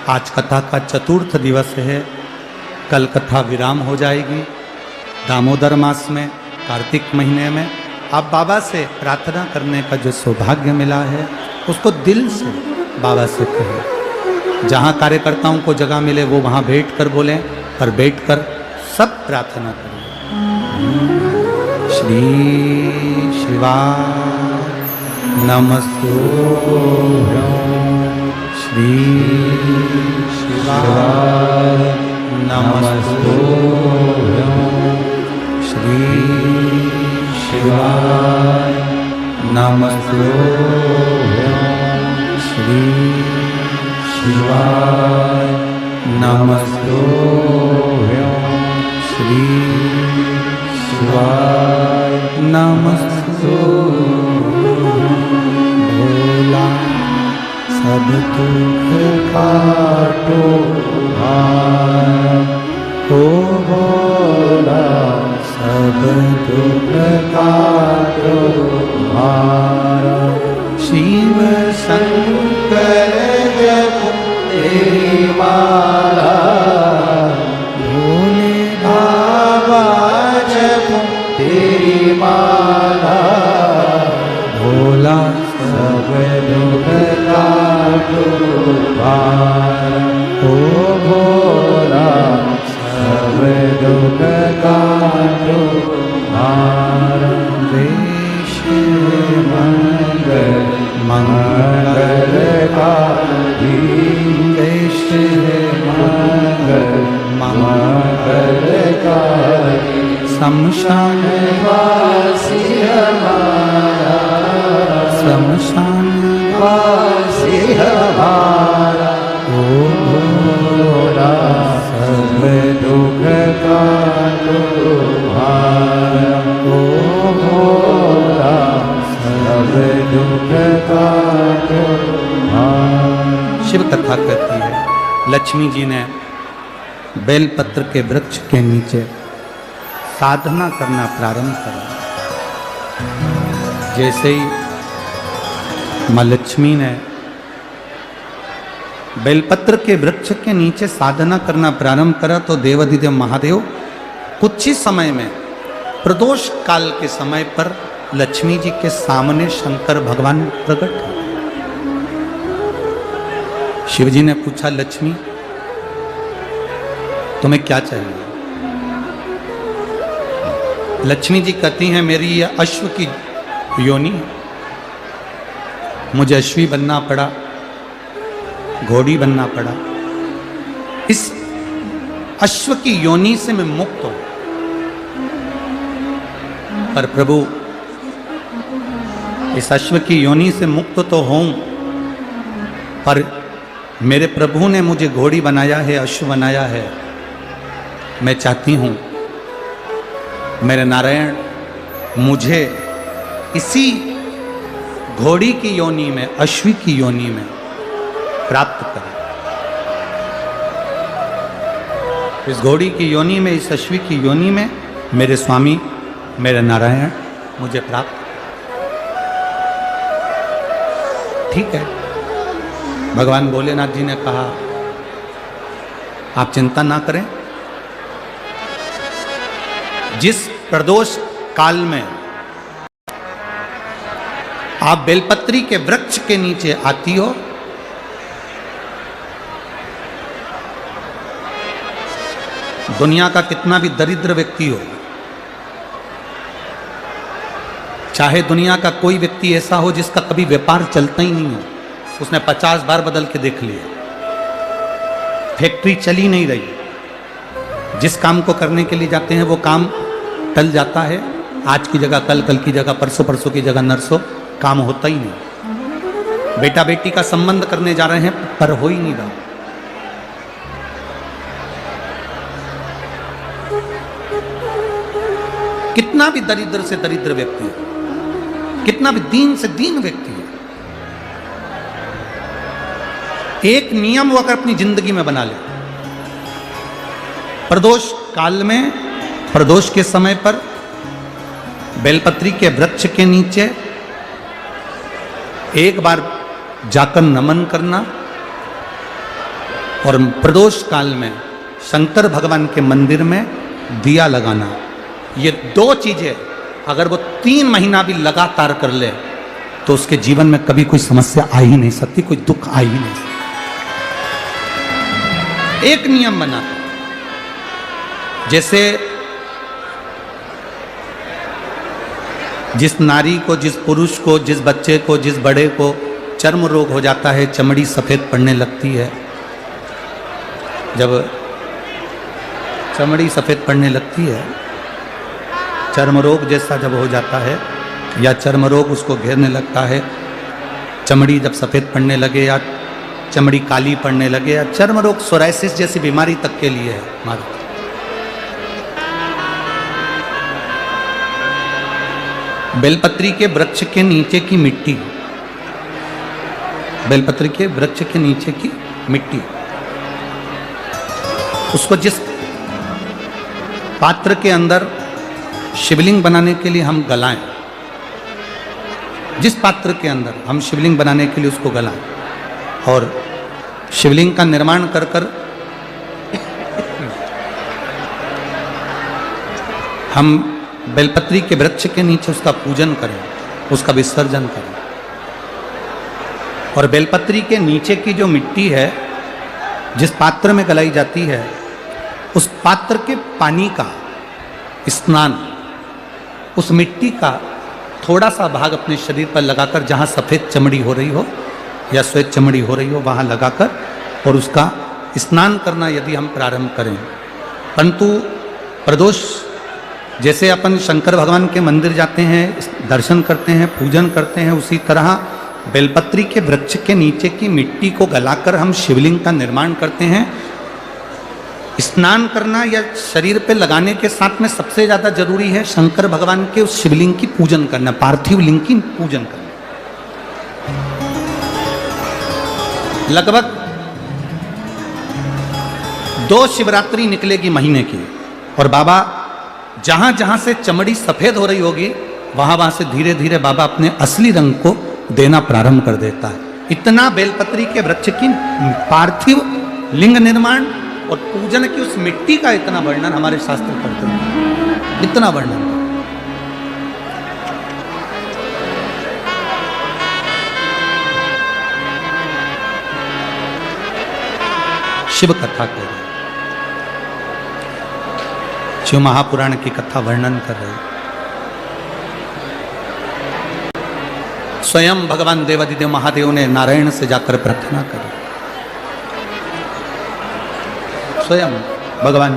आज कथा का चतुर्थ दिवस है। कल कथा विराम हो जाएगी। दामोदर मास में, कार्तिक महीने में आप बाबा से प्रार्थना करने का जो सौभाग्य मिला है उसको दिल से बाबा से कहें। जहाँ कार्यकर्ताओं को जगह मिले वो वहाँ बैठ कर बोलें, पर बैठ कर सब प्रार्थना करें। श्री शिवाय नमस्तुभ्यं, श्री शिवाय नमस्तुभ्यं, श्री शिवाय नमस्तुभ्यं, श्री शिवाय नमस्तुभ्यं, श्री शिवाय नमस्तुभ्यं। भोला सब दुख काटो भार, हो भोला सब दुख काटो भार। शिव शंकर जप तेरी माला, भोले बाबा जप तेरी माला। भोला सब दुख काटो भार, ओ भोला सब दुख काटो भार। देश मंगल मंगलकारी, देश मंगल मंगलकारी। शमशान वासी हमारा, शमशान वासी हमारा। ओ भोला सब दुख काटो भार, ओ भोला सब दुख काटो भार। शिव कथा कहती है, लक्ष्मी जी ने बेलपत्र के वृक्ष के नीचे साधना करना प्रारंभ करा। जैसे ही माँ लक्ष्मी ने बेलपत्र के वृक्ष के नीचे साधना करना प्रारंभ करा तो देवाधिदेव महादेव कुछ ही समय में, प्रदोष काल के समय पर लक्ष्मी जी के सामने शंकर भगवान प्रकट हुए। शिव जी ने पूछा, लक्ष्मी तुम्हें क्या चाहिए? लक्ष्मी जी कहती हैं, मेरी ये अश्व की योनि, मुझे अश्वी बनना पड़ा, घोड़ी बनना पड़ा। इस अश्व की योनि से मैं मुक्त हूं, पर प्रभु इस अश्व की योनि से मुक्त तो हूं, पर मेरे प्रभु ने मुझे घोड़ी बनाया है, अश्व बनाया है। मैं चाहती हूं मेरे नारायण मुझे इसी घोड़ी की योनि में, अश्वी की योनि में प्राप्त करें। इस घोड़ी की योनि में, इस अश्वी की योनि में मेरे स्वामी, मेरे नारायण मुझे प्राप्त। ठीक है, भगवान भोलेनाथ जी ने कहा, आप चिंता ना करें। जिस प्रदोष काल में आप बेलपत्री के वृक्ष के नीचे आती हो, दुनिया का कितना भी दरिद्र व्यक्ति हो, चाहे दुनिया का कोई व्यक्ति ऐसा हो जिसका कभी व्यापार चलता ही नहीं हो, उसने 50 बार बदल के देख लिया, फैक्ट्री चली नहीं रही, जिस काम को करने के लिए जाते हैं वो काम टल जाता है, आज की जगह कल, कल की जगह परसों, परसों की जगह नरसों, काम होता ही नहीं। बेटा बेटी का संबंध करने जा रहे हैं पर हो ही नहीं रहा। कितना भी दरिद्र से दरिद्र व्यक्ति है, कितना भी दीन से दीन व्यक्ति है, एक नियम वो अगर अपनी जिंदगी में बना ले, प्रदोष काल में, प्रदोष के समय पर बेलपत्री के वृक्ष के नीचे एक बार जाकर नमन करना और प्रदोष काल में शंकर भगवान के मंदिर में दिया लगाना, ये दो चीजें अगर वो 3 महीना भी लगातार कर ले तो उसके जीवन में कभी कोई समस्या आ ही नहीं सकती, कोई दुख आ ही नहीं सकता। एक नियम बना, जैसे जिस नारी को, जिस पुरुष को, जिस बच्चे को, जिस बड़े को चर्म रोग हो जाता है, चमड़ी सफेद पड़ने लगती है, जब चमड़ी सफेद पड़ने लगती है, चर्म रोग जैसा जब हो जाता है या चर्म रोग उसको घेरने लगता है, चमड़ी जब सफेद पड़ने लगे या चमड़ी काली पड़ने लगे या चर्म रोग सोराइसिस जैसी बीमारी तक के लिए है हमारे। बेलपत्री के वृक्ष के नीचे की मिट्टी, बेलपत्री के वृक्ष के नीचे की मिट्टी, उसको जिस पात्र के अंदर शिवलिंग बनाने के लिए हम गलाएं, जिस पात्र के अंदर हम शिवलिंग बनाने के लिए उसको गलाएं और शिवलिंग का निर्माण कर कर हम बेलपत्री के वृक्ष के नीचे उसका पूजन करें, उसका विसर्जन करें। और बेलपत्री के नीचे की जो मिट्टी है जिस पात्र में गलाई जाती है, उस पात्र के पानी का स्नान, उस मिट्टी का थोड़ा सा भाग अपने शरीर पर लगाकर, जहाँ सफ़ेद चमड़ी हो रही हो या श्वेत चमड़ी हो रही हो वहाँ लगाकर और उसका स्नान करना यदि हम प्रारंभ करें। परंतु प्रदोष जैसे अपन शंकर भगवान के मंदिर जाते हैं, दर्शन करते हैं, पूजन करते हैं, उसी तरह बेलपत्री के वृक्ष के नीचे की मिट्टी को गलाकर हम शिवलिंग का निर्माण करते हैं। स्नान करना या शरीर पे लगाने के साथ में सबसे ज़्यादा जरूरी है शंकर भगवान के उस शिवलिंग की पूजन करना, पार्थिव लिंग की पूजन करना। लगभग 2 शिवरात्रि निकलेगी महीने की और बाबा जहां जहां से चमड़ी सफेद हो रही होगी वहां से धीरे धीरे बाबा अपने असली रंग को देना प्रारंभ कर देता है। इतना बेलपत्री के वृक्ष की पार्थिव लिंग निर्माण और पूजन की उस मिट्टी का इतना वर्णन हमारे शास्त्र करते हैं, इतना वर्णन। शिव कथा कह रहे, शिव महापुराण की कथा वर्णन कर रहे। स्वयं भगवान देवादिदेव महादेव ने नारायण से जाकर प्रार्थना करी, स्वयं भगवान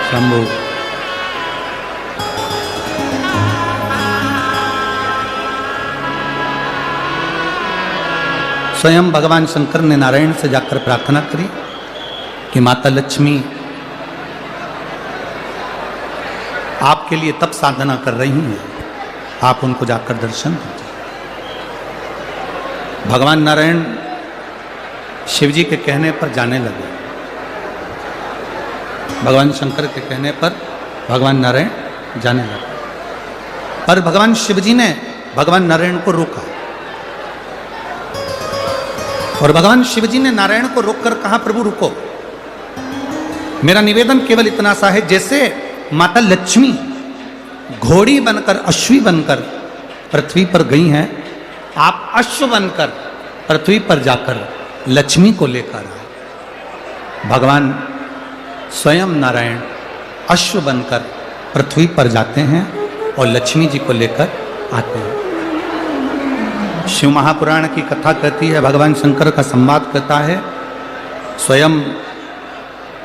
शंभु स्वयं भगवान शंकर ने नारायण से जाकर प्रार्थना करी कि माता लक्ष्मी आपके लिए तप साधना कर रही हैं, आप उनको जाकर दर्शन दीजिए। भगवान नारायण शिव जी के कहने पर जाने लगे, भगवान शंकर के कहने पर भगवान नारायण जाने लगे, पर भगवान शिव जी ने भगवान नारायण को रोका और भगवान शिव जी ने नारायण को रोककर कहा, प्रभु रुको, मेरा निवेदन केवल इतना सा है, जैसे माता लक्ष्मी घोड़ी बनकर, अश्वी बनकर पृथ्वी पर गई हैं, आप अश्व बनकर पृथ्वी पर जाकर लक्ष्मी को लेकर आए। भगवान स्वयं नारायण अश्व बनकर पृथ्वी पर जाते हैं और लक्ष्मी जी को लेकर आते हैं। शिव महापुराण की कथा कहती है, भगवान शंकर का संवाद कहता है, स्वयं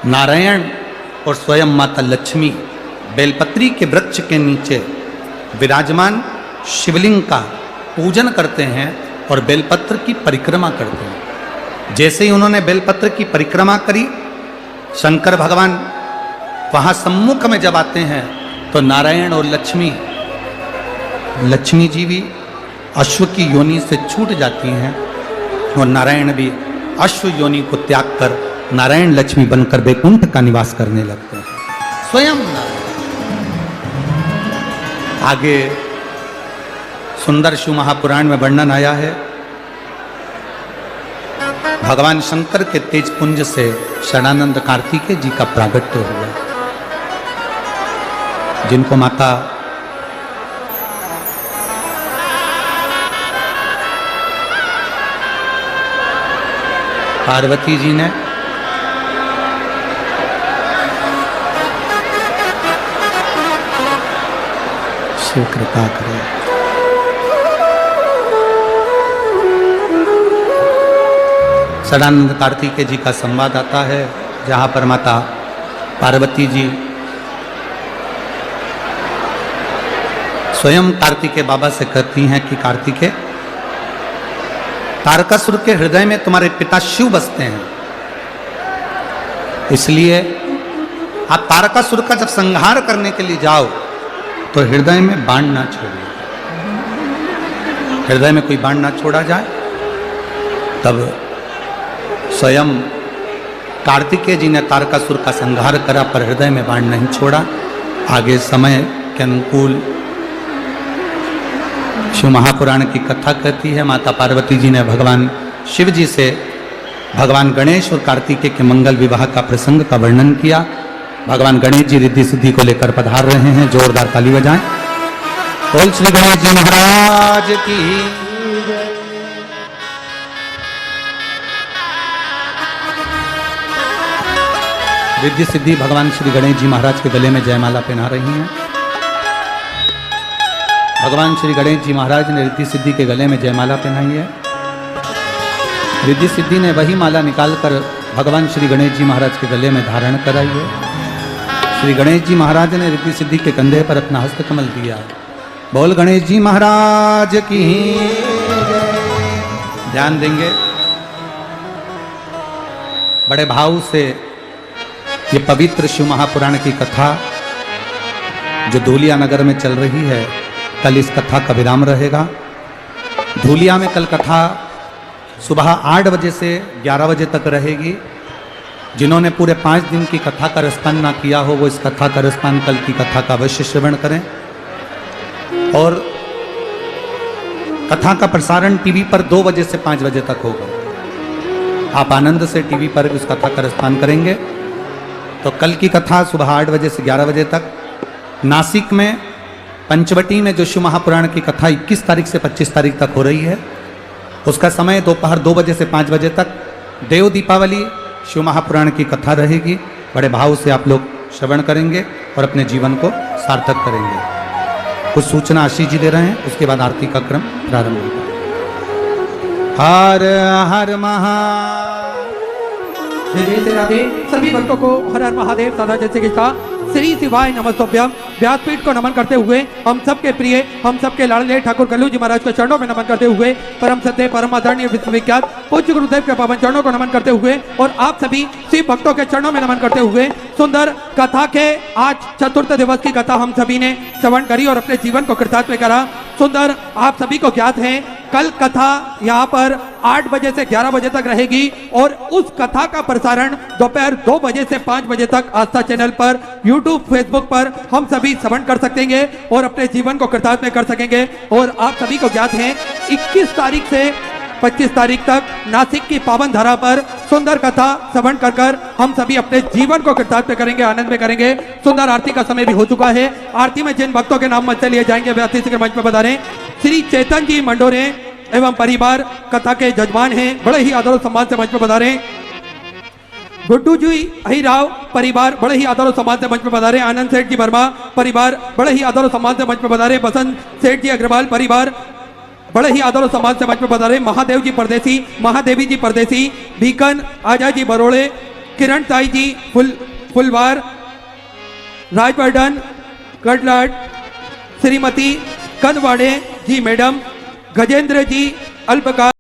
नारायण और स्वयं माता लक्ष्मी बेलपत्री के वृक्ष के नीचे विराजमान शिवलिंग का पूजन करते हैं और बेलपत्र की परिक्रमा करते हैं। जैसे ही उन्होंने बेलपत्र की परिक्रमा करी, शंकर भगवान वहाँ सम्मुख में जब आते हैं तो नारायण और लक्ष्मी जी भी अश्व की योनि से छूट जाती हैं और नारायण भी अश्व योनि को त्याग कर नारायण लक्ष्मी बनकर वैकुंठ का निवास करने लगते हैं। स्वयं नारायण आगे सुंदर शिव महापुराण में वर्णन आया है, भगवान शंकर के तेज पुंज से शरणानंद कार्तिकेय जी का प्रागट्य हुआ, जिनको माता पार्वती जी ने शिव कृपा करे। शरणानंद कार्तिकेय जी का संवाद आता है, जहाँ पर माता पार्वती जी स्वयं कार्तिकेय बाबा से कहती हैं कि कार्तिकेय, तारकासुर के हृदय में तुम्हारे पिता शिव बसते हैं, इसलिए आप तारकासुर का जब संहार करने के लिए जाओ तो हृदय में बाण ना छोड़िए, हृदय में कोई बाण ना छोड़ा जाए। तब स्वयं कार्तिकेय जी ने तारकासुर का संहार करा, पर हृदय में बाण नहीं छोड़ा। आगे समय के अनुकूल शिव महापुराण की कथा कहती है, माता पार्वती जी ने भगवान शिव जी से भगवान गणेश और कार्तिकेय के मंगल विवाह का प्रसंग का वर्णन किया। भगवान गणेश जी रिद्धि सिद्धि को लेकर पधार रहे हैं, जोरदार ताली बजाएं। बोल श्री गणेश जी महाराज की। रिद्धि सिद्धि भगवान श्री गणेश जी महाराज के गले में जयमाला पहना रही हैं। भगवान श्री गणेश जी महाराज ने रिद्धि सिद्धि के गले में जयमाला पहनाई है। रिद्धि सिद्धि ने वही माला निकालकर भगवान श्री गणेश जी महाराज के गले में धारण कराई है। श्री गणेश जी महाराज ने रिद्धि सिद्धि के कंधे पर अपना हस्त कमल दिया। बोल गणेश जी महाराज की। ध्यान देंगे, बड़े भाव से ये पवित्र शिव महापुराण की कथा जो धूलिया नगर में चल रही है, कल इस कथा का विराम रहेगा। धूलिया में कल कथा सुबह 8 बजे से 11 बजे तक रहेगी। जिन्होंने पूरे 5 दिन की कथा का रसपान ना किया हो, वो इस कथा का रसपान कल की कथा का अवश्य श्रवण करें। और कथा का प्रसारण टीवी पर 2 बजे से 5 बजे तक होगा। आप आनंद से टीवी पर उस कथा का रसपान करेंगे। तो कल की कथा सुबह 8 बजे से 11 बजे तक। नासिक में पंचवटी में जो शिव महापुराण की कथा 21 तारीख से 25 तारीख तक हो रही है, उसका समय दोपहर 2 बजे से 5 बजे तक देव दीपावली शिव महापुराण की कथा रहेगी। बड़े भाव से आप लोग श्रवण करेंगे और अपने जीवन को सार्थक करेंगे। कुछ सूचना आशीष जी दे रहे हैं, उसके बाद आरती का क्रम प्रारंभ होगा। हर हर सभी भक्तों को हर हर महादेव सदा जैसे का श्री शिवाय नमस्तोभ्यम। व्यासपीठ को नमन करते हुए हम सबके प्रिय, हम सबके लाडले ठाकुर कल्लू जी महाराज के चरणों में नमन करते हुए परम सत्य परम आदरणीय विश्वविख्यात पूज्य गुरुदेव के पावन चरणों को नमन करते हुए और आप सभी शिव भक्तों के चरणों में नमन करते हुए सुंदर कथा के आज चतुर्थ दिवस की कथा हम सभी ने श्रवण करी और अपने जीवन को कृतार्थ करा। सुंदर आप सभी को ज्ञात है, कल कथा यहाँ पर 8 बजे से 11 बजे तक रहेगी और उस कथा का प्रसारण दोपहर 2 बजे से 5 बजे तक आस्था चैनल पर, यूट्यूब, फेसबुक पर हम सभी श्रवण कर सकेंगे और अपने जीवन को कृतार्थ में कर सकेंगे। और आप सभी को ज्ञात है 21 तारीख से 25 तारीख तक नासिक की पावन धरा पर सुंदर कथा श्रवण कर हम सभी अपने जीवन को कृतार्थ करेंगे, आनंद में करेंगे। सुंदर आरती का समय भी हो चुका है। आरती में जिन भक्तों के नाम मंच से लिए जाएंगे वे अतिथि के मंच पर बता रहे श्री चेतन जी मंडोरे एवं परिवार कथा के जजमान हैं, बड़े ही आदर और सम्मान से मंच पर बता रहे। गुड्डू जी अहिराव परिवार बड़े ही आदर और सम्मान से मंच पर बता रहे। आनंद सेठ जी वर्मा परिवार बड़े ही आदर और सम्मान से मंच पर बता रहे। बसंत सेठ जी अग्रवाल परिवार बड़े ही आदर और सम्मान से मंच पर बता रहे। महादेव जी परदेसी, महादेवी जी परदेसी, बीकन आजा जी बरोड़े, किरण साई जी फुलवार, राजवर्धन गडलाट, श्रीमती कंदवाड़े जी मैडम, गजेंद्र जी अल्पकाल।